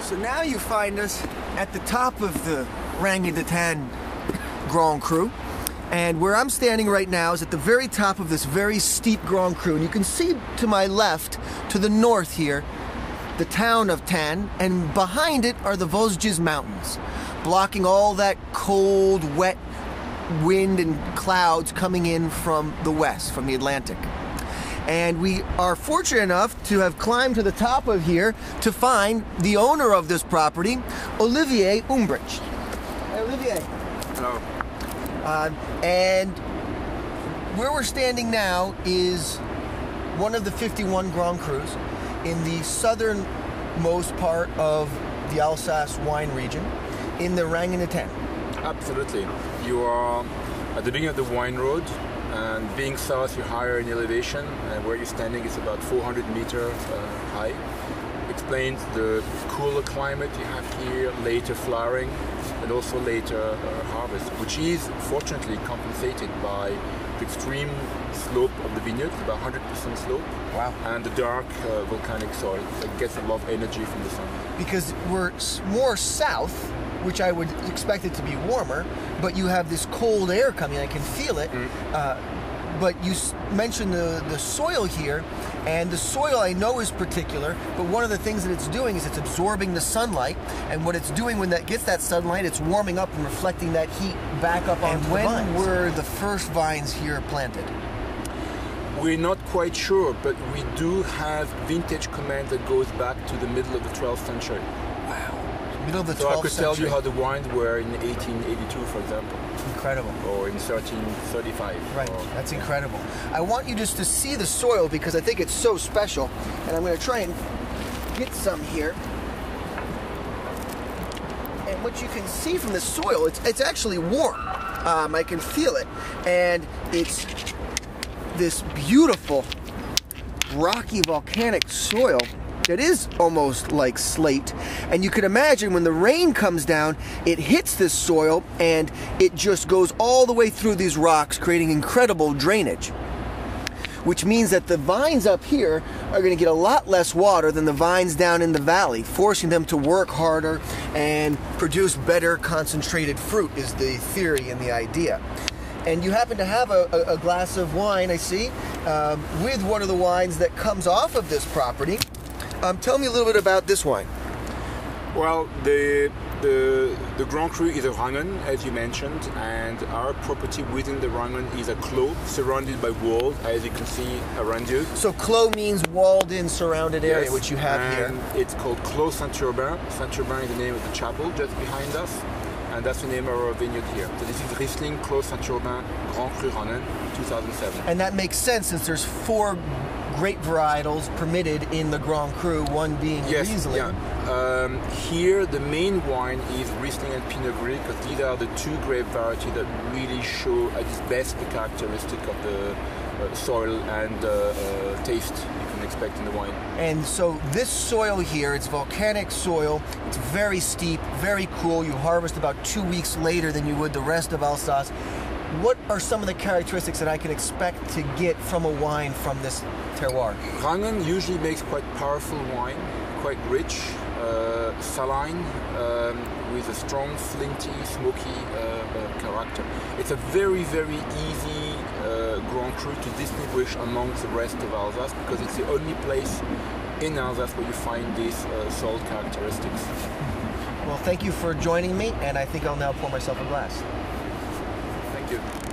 So now you find us at the top of the Rangen de Thann Grand Cru. And where I'm standing right now is at the very top of this very steep Grand Cru. And you can see to my left, to the north here, the town of Thann, and behind it are the Vosges Mountains, blocking all that cold, wet wind and clouds coming in from the west, from the Atlantic. And we are fortunate enough to have climbed to the top of here to find the owner of this property, Olivier Humbrecht. Hey, Olivier. Hello. And where we're standing now is one of the 51 Grand Crus in the southernmost part of the Alsace wine region in the Rangen de Thann. Absolutely. You are at the beginning of the wine road, and being south you're higher in elevation, and where you're standing is about 400 meters high. Explains the cooler climate you have here, later flowering, and also later harvest, which is fortunately compensated by the extreme slope of the vineyard, about 100% slope. Wow. And the dark volcanic soil that gets a lot of energy from the sun. Because we're more south, which I would expect it to be warmer, but you have this cold air coming, I can feel it. But you mentioned the soil here, and the soil I know is particular, but one of the things that it's doing is it's absorbing the sunlight, and what it's doing when that gets that sunlight, it's warming up and reflecting that heat back up onto the vines. And when were the first vines here planted? We're not quite sure, but we do have vintage command that goes back to the middle of the 12th century. Wow. Middle of the 12th century. So I could tell you how the wines were in 1882, for example. Incredible. Or in 1335. Right, that's incredible. I want you just to see the soil because I think it's so special, and I'm going to try and get some here. And what you can see from the soil, it's actually warm. I can feel it, and it's this beautiful rocky volcanic soil that is almost like slate, and you can imagine when the rain comes down, it hits this soil and it just goes all the way through these rocks, creating incredible drainage, which means that the vines up here are going to get a lot less water than the vines down in the valley, forcing them to work harder and produce better concentrated fruit is the theory and the idea. And you happen to have a glass of wine, I see, with one of the wines that comes off of this property. Tell me a little bit about this wine. Well, the Grand Cru is a Rangen, as you mentioned, and our property within the Rangen is a clos surrounded by walls, as you can see around you. So clos means walled-in, surrounded area, yes, which you have here. It's called Clos Saint-Urbain. Saint-Urbain is the name of the chapel just behind us, and that's the name of our vineyard here. So this is Riesling Clos Saint-Urbain Grand Cru Rangen 2007. And that makes sense since there's 4 grape varietals permitted in the Grand Cru, one being Riesling. Yeah. Here the main wine is Riesling and Pinot Gris, because these are the 2 grape varieties that really show at its best the characteristic of the soil and taste you can expect in the wine. And so this soil here, it's volcanic soil, it's very steep, very cool. You harvest about 2 weeks later than you would the rest of Alsace. What are some of the characteristics that I can expect to get from a wine from this terroir? Rangen usually makes quite powerful wine, quite rich, saline, with a strong, flinty, smoky character. It's a very, very easy Grand Cru to distinguish amongst the rest of Alsace, because it's the only place in Alsace where you find these soil characteristics. Well, thank you for joining me, and I think I'll now pour myself a glass. Thank you.